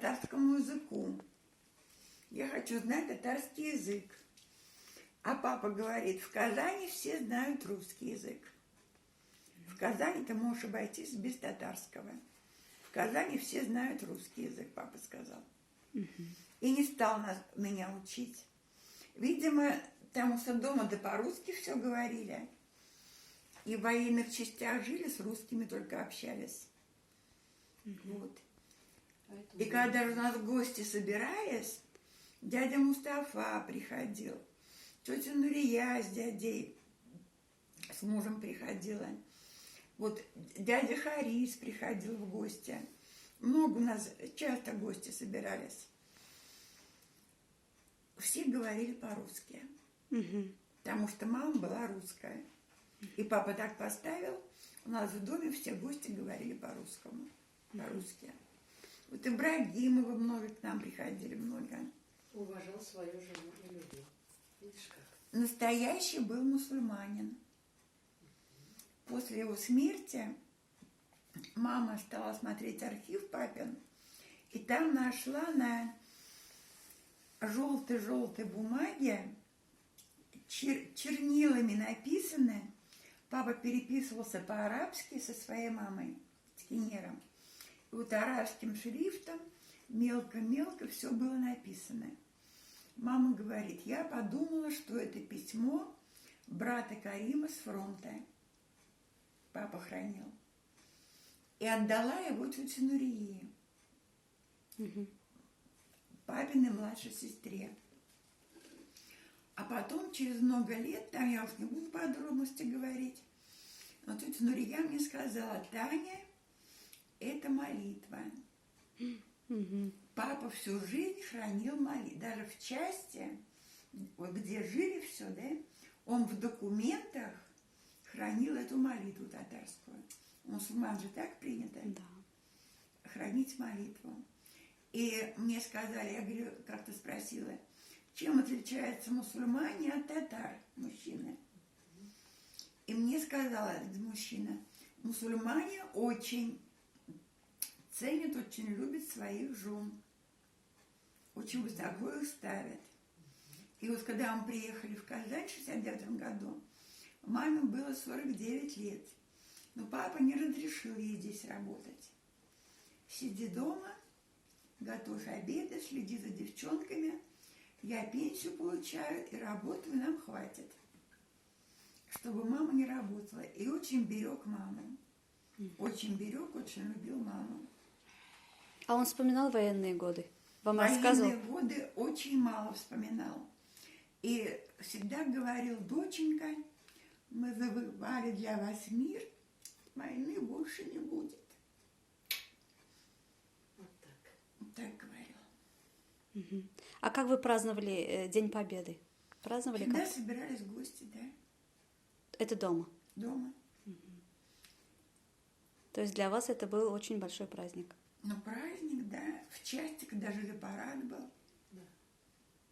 татарскому языку. Я хочу знать татарский язык. А папа говорит, в Казани все знают русский язык. В Казани ты можешь обойтись без татарского. В Казани все знают русский язык, папа сказал. И не стал меня учить. Видимо, потому что дома да по-русски все говорили. И в военных частях жили, с русскими только общались. Вот. И когда у нас гости собирались, дядя Мустафа приходил, тетя Нурия с дядей, с мужем приходила. Вот дядя Харис приходил в гости. Много у нас, часто гости собирались. Все говорили по-русски. Потому что мама была русская. И папа так поставил, у нас в доме все гости говорили по-русскому. По-русски. Вот Ибрагимова много к нам приходили, много. Уважал свою жену и любил. Видишь как? Настоящий был мусульманин. После его смерти мама стала смотреть архив папин, и там нашла на желтой бумаге чернилами написано. Папа переписывался по-арабски со своей мамой, с Кенером. И вот арабским шрифтом мелко-мелко все было написано. Мама говорит, я подумала, что это письмо брата Карима с фронта. Папа хранил. И отдала его тете Нурии, папиной младшей сестре. А потом, через много лет, там я уж не буду подробности говорить, но тетя Нурия мне сказала, Таня, это молитва. Папа всю жизнь хранил молитву. Даже в части, вот где жили все, да, он в документах хранил эту молитву татарскую. У мусульман же так принято. Да. Хранить молитву. И мне сказали, я говорю, как-то спросила, чем отличаются мусульмане от татар, мужчины? И мне сказала этот мужчина, мусульмане очень ценят, очень любят своих жен. Очень высоко их ставят. И вот когда мы приехали в Казань в 69 году, маме было 49 лет. Но папа не разрешил ей здесь работать. Сиди дома, готовь обеды, следи за девчонками. Я пенсию получаю и работаю, нам хватит. Чтобы мама не работала. И очень берег маму. Очень берег, очень любил маму. А он вспоминал военные годы? Вам военные рассказывал? Годы очень мало вспоминал. И всегда говорил, доченька, мы завоевали для вас мир, войны больше не будет. Вот так. Так говорил. А как вы праздновали День Победы? Праздновали Всегда как? собирались гости, да? Это дома? Дома. То есть для вас это был очень большой праздник? Ну, праздник, да. В части, когда жили, парад был. Да.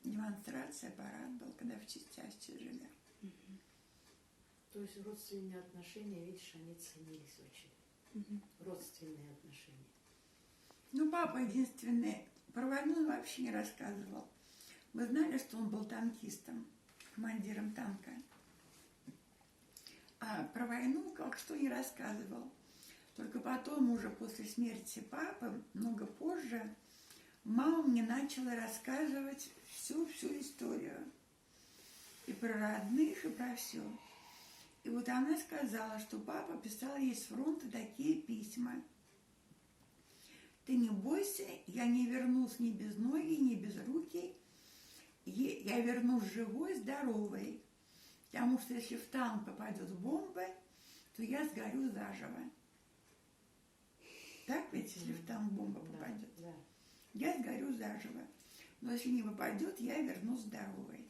Демонстрация, парад был, когда в части жили. То есть родственные отношения, видишь, они ценились очень. Родственные отношения. Ну, папа единственный, про войну он вообще не рассказывал. Мы знали, что он был танкистом, командиром танка. А про войну как что не рассказывал. Только потом, уже после смерти папы, много позже, мама мне начала рассказывать всю историю. И про родных, и про все. И вот она сказала, что папа писал ей с фронта такие письма. Ты не бойся, я не вернусь ни без ноги, ни без руки. Я вернусь живой, здоровой. Потому что если в танк попадет бомба, то я сгорю заживо. Так ведь, если в танк бомба попадет? Да, да. Я сгорю заживо. Но если не попадет, я вернусь здоровой.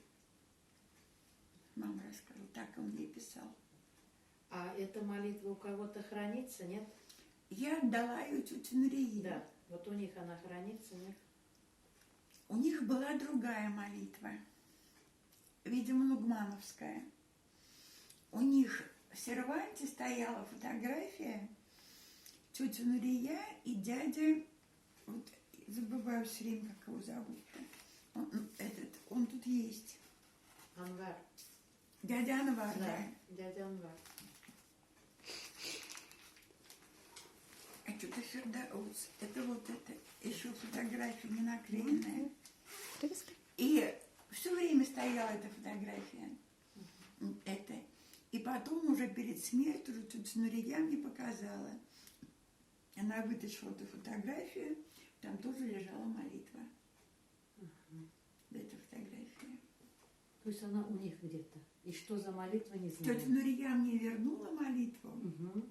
Мама рассказала, так он мне писал. А эта молитва у кого-то хранится, нет? Я отдала ее тете Нурии. Да. Вот у них она хранится, нет? У них была другая молитва. Видимо, нугмановская. У них в серванте стояла фотография тети Нурия и дядя, вот, забываю забываю все время, как его зовут-то. Он тут есть. Анвар. Дядя Анвар, Да, да. дядя Анвар. А что-то Фердаус. Это вот это. Еще фотография не наклеенная. Привезли? И все время стояла эта фотография. Это. И потом уже перед смертью тут Нурия мне показала. Она вытащила эту фотографию, там тоже лежала молитва. Эта фотография. То есть она у них где-то. И что за молитва, не знаю. Тетя Нурия мне вернула молитву. Мгм.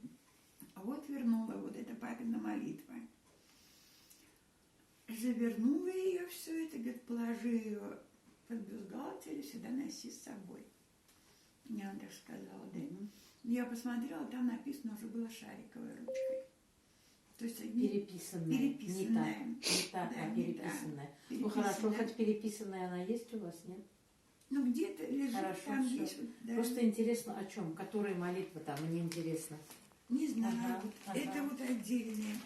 А вот вернула, вот эта папина молитва. Завернула ее все это, говорит, положи ее под бюстгальтер и всегда носи с собой. Мне она так сказала, да? Мгм. Я посмотрела, там написано уже было шариковой ручкой. То есть одни- Переписанная. переписанная. Не та, Да, а не переписанная. та. Ну хорошо, Переписанная. хоть переписанная она есть у вас, нет? Ну где-то лежит, Хорошо, там всё. есть. Вот, да. Просто интересно о чем? Которые молитвы там, мне интересно. Не знаю. Ага, ага. Это вот отдельные.